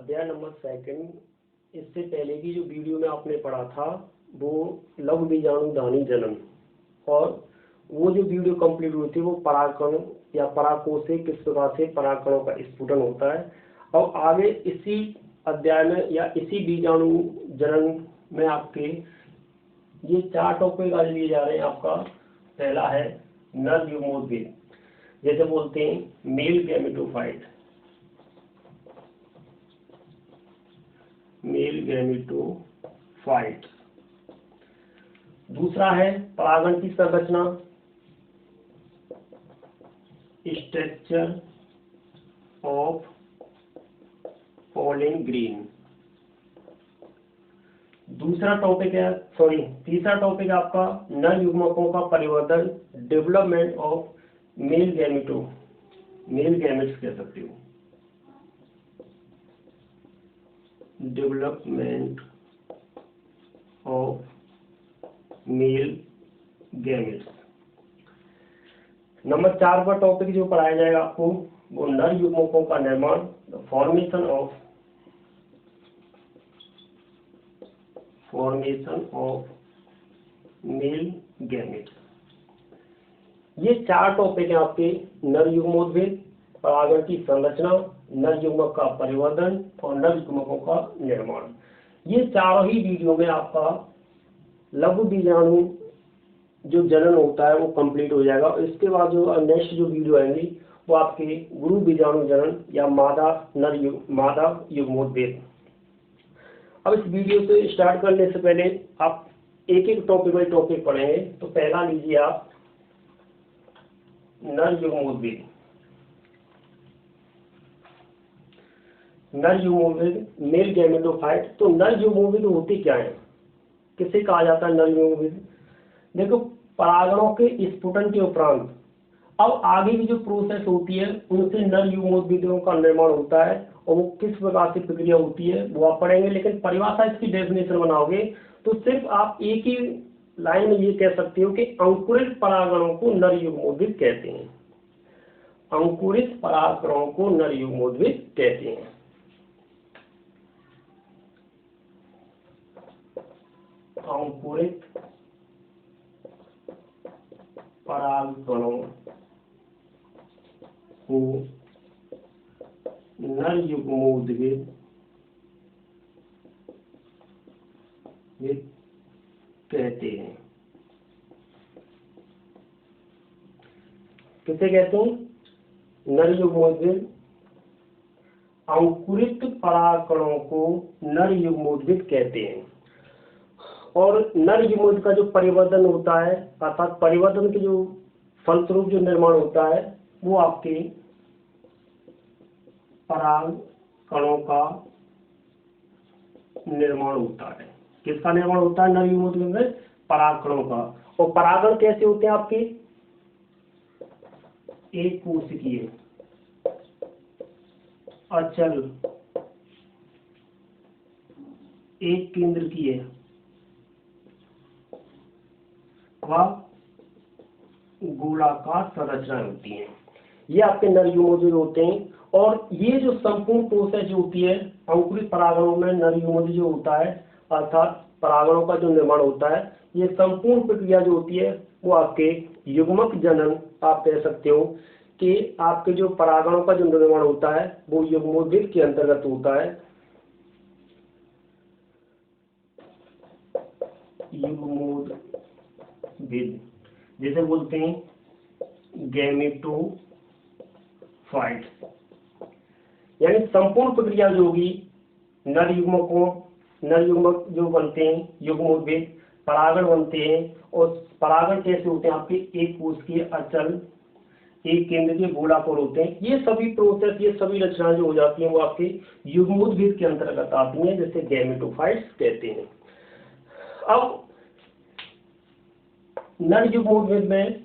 अध्याय नंबर 2 इससे पहले की जो वीडियो में आपने पढ़ा था वो लघु बीजाणुधानी जनन, और वो जो वीडियो कंप्लीट हुई थी वो परागकण या परागकोश से किस प्रकार से परागकणों का स्फुटन होता है। और आगे इसी अध्याय में या इसी बीजाणु जनन में आपके ये 4 टॉपिक आज लिए जा रहे हैं। आपका पहला है नर युग्मोद्भिद, जैसे बोलते हैं मेल गैमेटोफाइट, मेल गैमेटोफाइट। दूसरा है परागण की संरचना, स्ट्रक्चर ऑफ पॉलन ग्रेन। तीसरा टॉपिक है आपका नर युग्मकों का परिवर्तन, डेवलपमेंट ऑफ मेल गैमेट्स कह सकते हो, development of male gametes. Number 4 पर टॉपिक जो पढ़ाया जाएगा आपको वो नर युग्मकों का निर्माण, फॉर्मेशन ऑफ मेल गैमेट्स। ये 4 टॉपिक हैं आपके नर युग्मोद्भिद, परागण की संरचना, नर युग्मक का परिवर्तन और नर युग्मकों का निर्माण। ये चारों ही वीडियो में आपका लघु बीजाणु जो जनन होता है वो कंप्लीट हो जाएगा। और इसके बाद जो नेक्स्ट जो वीडियो आएंगी वो आपके गुरु बीजाणु जनन या मादा युग्मोद्भिद। अब इस वीडियो से स्टार्ट करने से पहले आप एक एक टॉपिक बाई टॉपिक पढ़ेंगे। तो पहला लीजिए आप नर युग्मोद्भिद। Male gametophyte. तो नर युग्मोद्भिद होती क्या है, किसे कहा जाता है नर युग्मोद्भिद? देखो, परागणों के स्फुटन के उपरांत अब आगे की जो प्रोसेस होती है उनसे नर युग्मोद्भिदों का निर्माण होता है, और वो किस प्रकार से प्रक्रिया होती है वो आप पढ़ेंगे। लेकिन परिभाषा इसकी डेफिनेशन बनाओगे तो सिर्फ आप एक ही लाइन में ये कह सकते हो कि अंकुरित परागणों को नर युग्मोद्भिद कहते हैं। अंकुरित परागणों को नर युग्मोद्भिद कहते हैं। अंकुरित परागकणों को नर युग्मोद्भिद कहते हैं। किसे कहते हैं? नर युग्मोद्भिद। अंकुरित परागकणों को नर युग्मोद्भिद कहते हैं। और नर युग्मोद्भिद का जो परिवर्तन होता है, अर्थात परिवर्तन के जो फलस्वरूप जो निर्माण होता है वो आपके परागकणों का निर्माण होता है। किसका निर्माण होता है नर युग्मोद्भिद में? परागकणों का। और परागण कैसे होते हैं आपके? एक कोशिकीय, अचल, एक केंद्रकीय व गोलाकार संरचना होती है। ये आपके नर युग्मोद्भिद होते हैं। और ये जो संपूर्ण प्रोसेस जो होती है अंकुरित परागणों में नर युग्मोद्भिद जो होता है, अर्थात परागणों का जो निर्माण होता है, ये संपूर्ण प्रक्रिया जो होती है वो आपके युग्मक जनन आप कह सकते हो कि आपके जो परागणों का जो निर्माण होता है वो युग्मोद्भिद के अंतर्गत होता है। युग्मोद्भिद जैसे बोलते हैं गैमेटोफाइट, यानी संपूर्ण प्रक्रिया जो होगी नर युग्मक जो बनते हैं युग्मोद्भिद, परागण बनते हैं। और परागण कैसे होते हैं आपके? एक कोशिकीय, अचल, एक केंद्रीय, गोलाकार होते हैं। ये सभी प्रोसेस, ये सभी रचनाएं जो हो जाती हैं वो आपके युग्मोद्भिद के अंतर्गत आती हैं, जैसे गैमेटोफाइट्स कहते हैं। अब नर युग्मोद्भिद में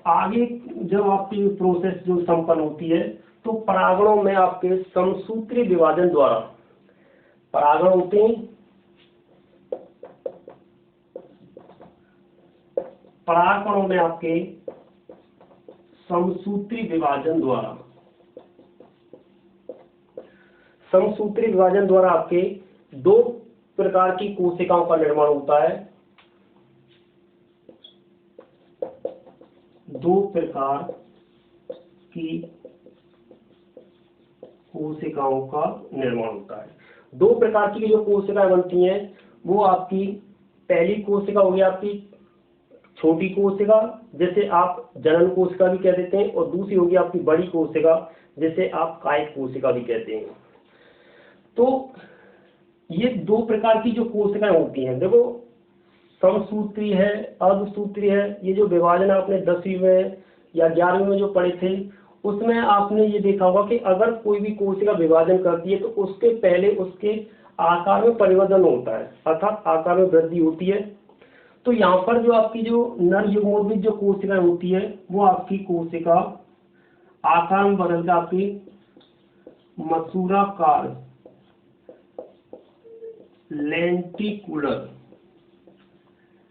आगे जब आपकी प्रोसेस जो संपन्न होती है तो परागणों में आपके समसूत्री विभाजन द्वारा परागण होते हैं। परागकणों में आपके समसूत्री विभाजन द्वारा समसूत्री विभाजन द्वारा आपके दो प्रकार की कोशिकाओं का निर्माण होता है। दो प्रकार की कोशिकाओं का निर्माण होता है। दो प्रकार की जो कोशिकाएं बनती हैं वो आपकी पहली कोशिका होगी आपकी छोटी कोशिका, जिसे आप जनन कोशिका भी कह देते हैं, और दूसरी होगी आपकी बड़ी कोशिका, जिसे आप कायिक कोशिका भी कहते हैं। तो ये दो प्रकार की जो कोशिकाएं होती हैं, देखो समसूत्री है, अर्धसूत्री है। ये जो विभाजन आपने 10वीं में या 11वीं में जो पढ़े थे उसमें आपने ये देखा होगा कि अगर कोई भी कोशिका विभाजन करती है तो उसके पहले उसके आकार में परिवर्तन होता है, अर्थात आकार में वृद्धि होती है। तो यहाँ पर जो आपकी जो नर युग्मोद्भिद जो कोशिकाएं होती है वो आपकी कोशिका आकार में बदलकर आपकी मसूराकार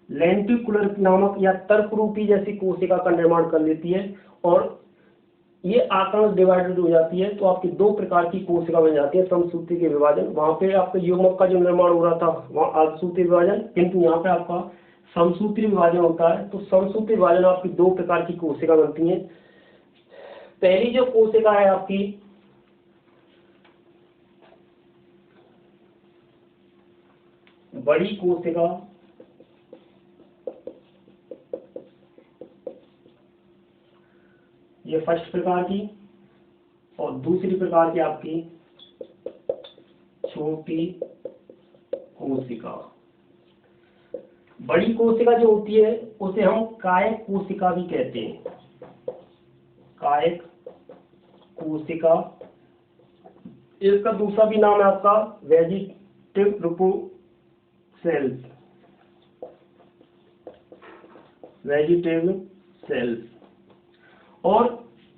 लेंटिकुलर नामक या तर्क रूपी जैसी कोशिका का निर्माण कर लेती है, और ये आकार में डिवाइडेड हो जाती है। तो आपकी दो प्रकार की कोशिका बन जाती है समसूत्री के विभाजन। वहां पे आपके युग्मक का जो निर्माण हो रहा था वहाँ अर्धसूत्री विभाजन, किंतु यहाँ पे आपका समसूत्री विभाजन होता है। तो समसूत्री विभाजन आपकी दो प्रकार की कोशिका बनती है। पहली जो कोशिका है आपकी बड़ी कोशिका, ये फर्स्ट प्रकार की, और दूसरी प्रकार की आपकी छोटी कोशिका। बड़ी कोशिका जो होती है उसे हम कायिक कोशिका भी कहते हैं। कायिक कोशिका, इसका दूसरा भी नाम है आपका वेजिटेटिव सेल्स। और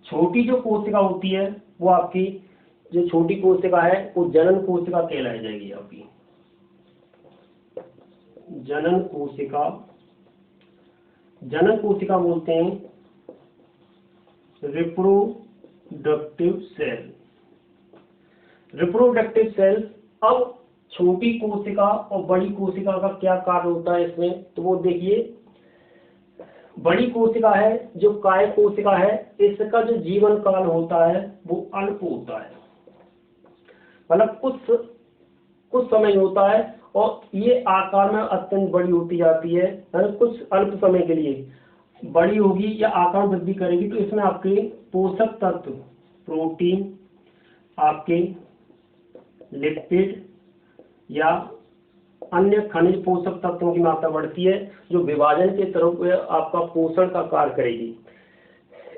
छोटी जो कोशिका होती है वो आपकी जो छोटी कोशिका है वो जनन कोशिका कहलाई जाएगी। आपकी जनन कोशिका बोलते हैं रिप्रोडक्टिव सेल। अब छोटी कोशिका और बड़ी कोशिका का क्या कार्य होता है इसमें, तो वो देखिए, बड़ी कोशिका है जो कायिक कोशिका है, इसका जो जीवन काल होता है वो अल्प होता है, मतलब कुछ समय होता है, और ये आकार में अत्यंत बड़ी होती जाती है। कुछ अल्प समय के लिए बड़ी होगी या आकार वृद्धि करेगी। तो इसमें आपके पोषक तत्व, प्रोटीन, आपके लिपिड या अन्य खनिज पोषक तत्वों की मात्रा बढ़ती है, जो विभाजन के तरफ आपका पोषण का कार्य करेगी।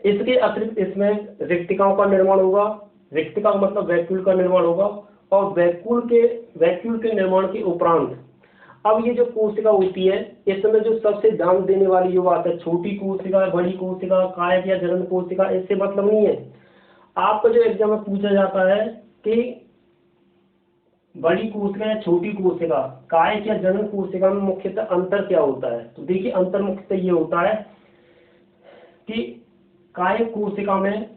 इसके अतिरिक्त इसमें रिक्तिकाओं का निर्माण होगा। रिक्तिका मतलब वैक्यूल का निर्माण होगा, और वैक्यूल के निर्माण के उपरांत अब ये जो कोशिका होती है इसमें जो सबसे ध्यान देने वाली जो बात है, छोटी कोशिका, बड़ी कोशिका, कायिक या जनन कोशिका, इससे मतलब नहीं है। आपका जो एग्जाम में पूछा जाता है कि बड़ी कोशिका या छोटी कोशिका, कायिक या जनन कोशिका में मुख्यतः अंतर क्या होता है, तो देखिए अंतर मुख्यतः ये होता है कि कायिक कोशिका में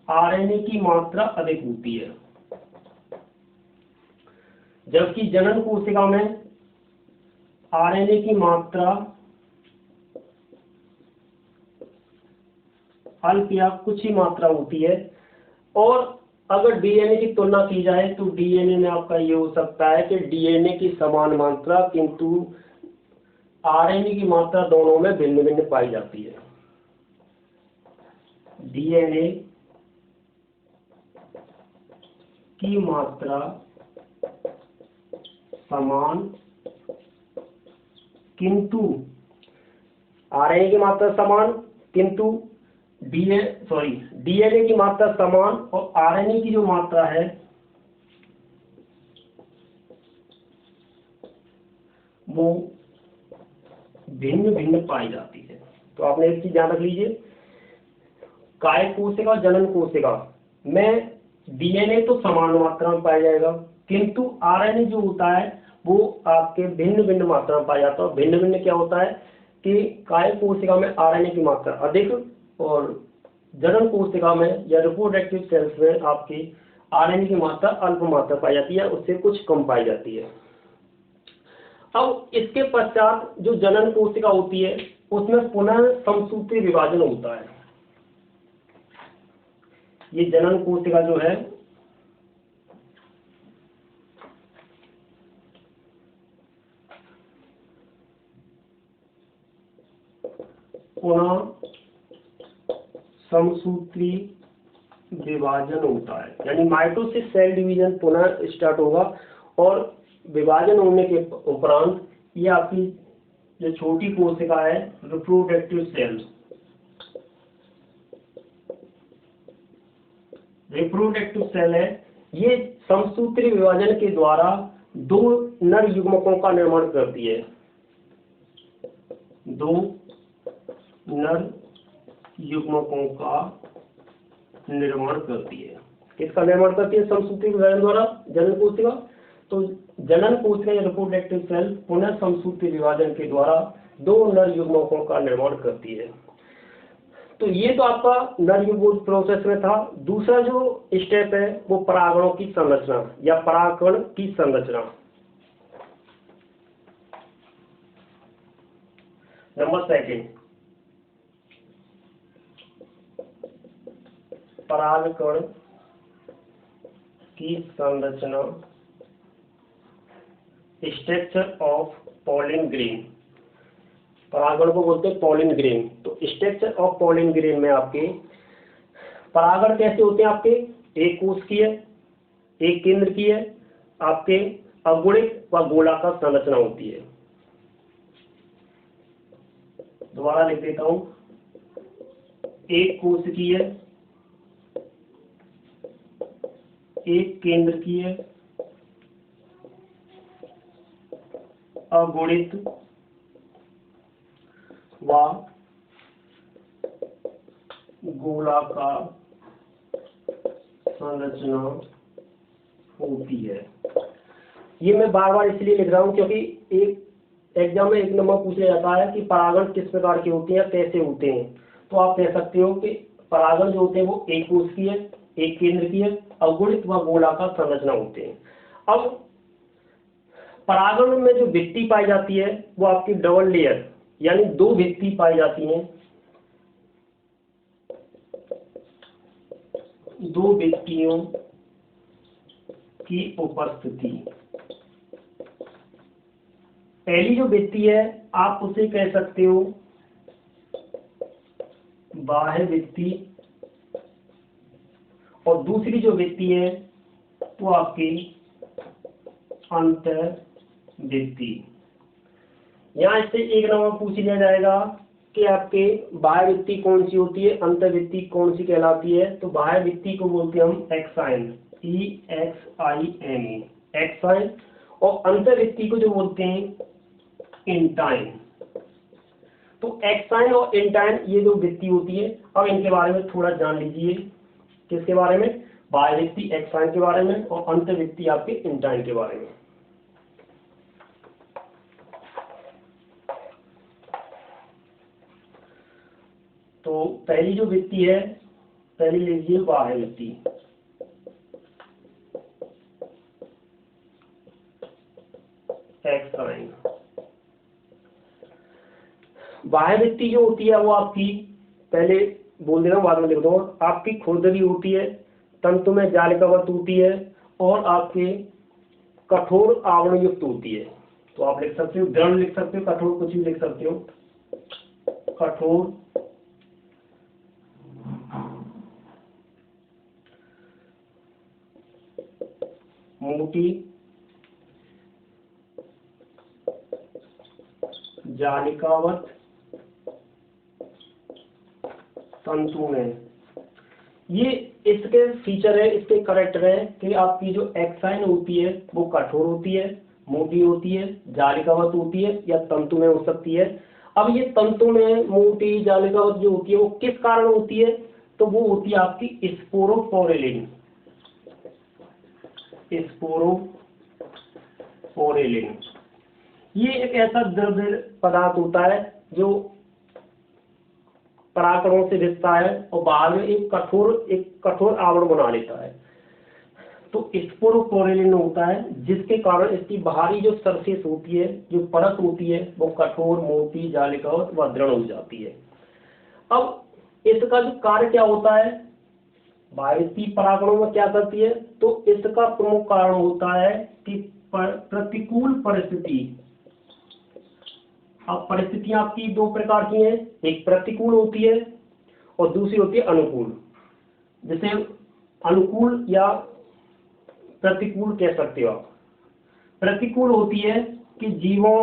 आरएनए की मात्रा अधिक होती है, जबकि जनन कोशिका में आरएनए की मात्रा अल्प या कुछ ही मात्रा होती है। और अगर डीएनए की तुलना की जाए तो डीएनए में आपका ये हो सकता है कि डीएनए की समान मात्रा, किंतु आरएनए की मात्रा दोनों में भिन्न भिन्न पाई जाती है। डीएनए की मात्रा समान, किंतु आरएनए की मात्रा समान, किंतु डीएनए की मात्रा समान, और आरएनए की जो मात्रा है वो भिन्न भिन्न पाई जाती है। तो आपने एक चीज ध्यान रख लीजिए, कायिक कोशिका और जनन कोशिका में डीएनए तो समान मात्रा में पाया जाएगा, किंतु आरएनए जो होता है वो आपके भिन्न भिन्न मात्रा में पाया जाता है। भिन्न भिन्न क्या होता है कि कायिक कोशिका में आरएनए की मात्रा अधिक, और जनन कोशिका में या रिप्रोडक्टिव सेल्स में आपकी आरएनए की मात्रा अल्प मात्रा पाई जाती है, उससे कुछ कम पाई जाती है। अब इसके पश्चात जो जनन कोशिका होती है उसमें पुनः समसूत्री विभाजन होता है। ये जनन कोशिका जो है पुनः समसूत्री विभाजन होता है, यानी माइटोसिस सेल डिवीजन पुनः स्टार्ट होगा और विभाजन होने के उपरांत ये आपकी जो छोटी कोशिका है रिप्रोडक्टिव सेल, है, ये समसूत्री विभाजन के द्वारा दो नर युग्मकों का निर्माण करती है, दो नर युग्मकों का निर्माण करती है। किसका निर्माण करती है? समसूत्री विभाजन द्वारा जनन कोशिका। तो जनन कोशिका या रिप्रोडक्टिव सेल पुनः समसूत्री विभाजन के द्वारा दो नर युग्मकों का निर्माण करती है। तो ये तो आपका नर युग्म प्रोसेस में था। दूसरा जो स्टेप है वो परागणों की संरचना या परागकण की संरचना। नंबर सेकंड, परागकण की संरचना, स्ट्रक्चर ऑफ पॉलिन ग्रेन। परागण को बोलते हैं पॉलिन ग्रेन। तो स्ट्रक्चर ऑफ पॉलिन ग्रेन में आपके परागण कैसे होते हैं? आपके एक कोशिकीय, एक केंद्रकीय, आपके अगुणित व गोलाकार संरचना होती है। दोबारा लिख देता हूं, एक कोशिकीय, एक केंद्रकीय, अगुणित व गोलाकार संरचना होती है। ये मैं बार बार इसलिए लिख रहा हूं क्योंकि एक एग्जाम में एक नंबर पूछा जाता है कि परागण किस प्रकार के होते हैं, कैसे होते हैं। तो आप कह सकते हो कि परागण जो होते हैं वो एक कोशिकीय, एक केंद्रकीय, अगुणित व गोलाकार संरचना होते हैं। अब परागण में जो भित्ति पाई जाती है वो आपकी डबल लेयर, यानी दो भित्ति पाई जाती हैं, दो भित्तियों की उपस्थिति। पहली जो भित्ति है आप उसे कह सकते हो बाह्य भित्ति, और दूसरी जो भित्ति है वो आपकी अंतर भित्ति। यहाँ इससे एक नंबर पूछ लिया जाएगा कि आपके बाह्य भित्ति कौन सी होती है, अंतर भित्ति कौन सी कहलाती है। तो बाह्य भित्ति को बोलते हैं हम एक्साइन, EXINE, एक्साइन, और अंतर भित्ति को जो बोलते हैं इंटाइन। तो एक्साइन और इंटाइन ये जो भित्ति होती है, अब इनके बारे में थोड़ा जान लीजिए। किसके बारे में? बाह्य भित्ति एक्साइन के बारे में और अंतर भित्ति आपके इंटाइन के बारे में। तो पहली जो भित्ति है, पहली लीजिए बाह्य भित्ति। एक्साइन बाह्य भित्ति जो होती है वो आपकी, पहले बोल दे रहा हूँ बाद में लिख दो, आपकी खुरदरी होती है, तंतु में जालिकावत होती है और आपके कठोर आवरण युक्त होती है। तो आप लिख सकते हो दृढ़, लिख सकते हो कठोर, कुछ भी लिख सकते हो। कठोर, मोटी, जालिकावत तंतु में। ये इसके फीचर है, इसके करेक्टर है कि आपकी जो एक्साइन होती है वो कठोर होती है, मोटी होती है, जालिकावत होती है या तंतु में हो सकती है। अब ये तंतु में मोटी जालिकावत जो होती है वो किस कारण होती है? तो वो होती है आपकी स्पोरोपोरेलिन। स्पोरोपोरेलिन ये एक ऐसा द्रव्य पदार्थ होता है जो परागकणों से रिश्ता है और बाद में एक कठोर आवरण बना लेता है। तो स्पोरोपोलिन होता है, जिसके कारण इसकी बाहरी जो सरफेस होती है, जो परत होती है, वो कठोर, मोटी, जालीदार व दृढ़ हो जाती है। अब इसका जो कार्य क्या होता है, बाह्यस्थी परागणों में क्या करती है, तो इसका प्रमुख कारण होता है कि प्रतिकूल परिस्थिति। अब परिस्थितियां आपकी दो प्रकार की हैं, एक प्रतिकूल होती है और दूसरी होती है अनुकूल। जैसे अनुकूल या प्रतिकूल कह सकते हो आप। प्रतिकूल होती है कि जीवों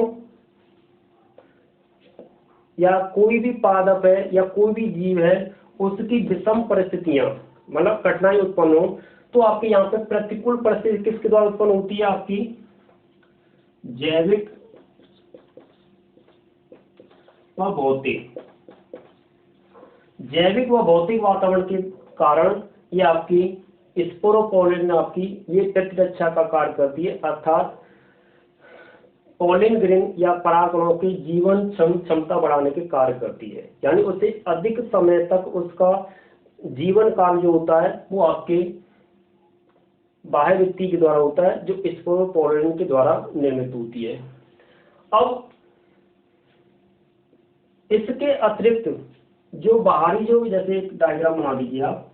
या कोई भी पादप है या कोई भी जीव है, उसकी विषम परिस्थितियां मतलब कठिनाई उत्पन्न हो, तो आपके यहाँ पे प्रतिकूल परिस्थिति किसके द्वारा उत्पन्न होती है, आपकी जैविक व भौतिक, जैविक व भौतिक वातावरण के कारण ये आपकी स्पोरोपोलिन आपकी ये प्रतिरक्षा का कार्य करती है, अर्थात पोलिन ग्रेन या परागकणों की जीवन क्षमता बढ़ाने के कार्य करती है। यानी उसे अधिक समय तक उसका जीवन काल जो होता है वो आपके बाह्य व्यक्ति के द्वारा होता है, जो स्पोरोपोलिन के द्वारा निर्मित होती है। अब इसके अतिरिक्त जो बाहरी जो, जैसे एक डायग्राम बना दीजिए आप,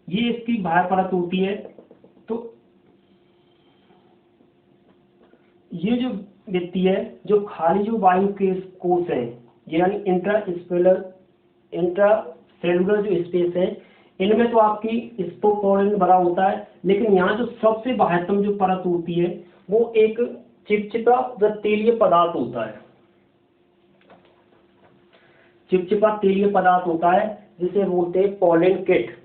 ये इसकी बाह्य परत होती है। तो ये जो व्यक्ति है, जो खाली जो वायु के कोश है, यानी इंट्रासेलुलर जो स्पेस है, इनमें तो आपकी स्पोरोपोलिन भरा होता है, लेकिन यहाँ जो सबसे बाह्यतम जो परत होती है वो एक चिपचिपा व तेलीय पदार्थ होता है। चिपचिपा तेलीय पदार्थ होता है जिसे बोलते हैं पोलन किट।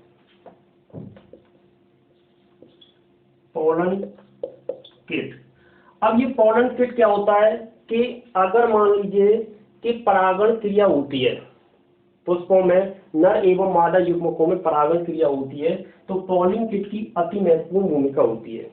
Pollen kit. अब ये पोलन किट क्या होता है कि अगर मान लीजिए कि परागण क्रिया होती है, पुष्पों में नर एवं मादा युग्मकों में परागण क्रिया होती है, तो पोलन किट की अति महत्वपूर्ण भूमिका होती है।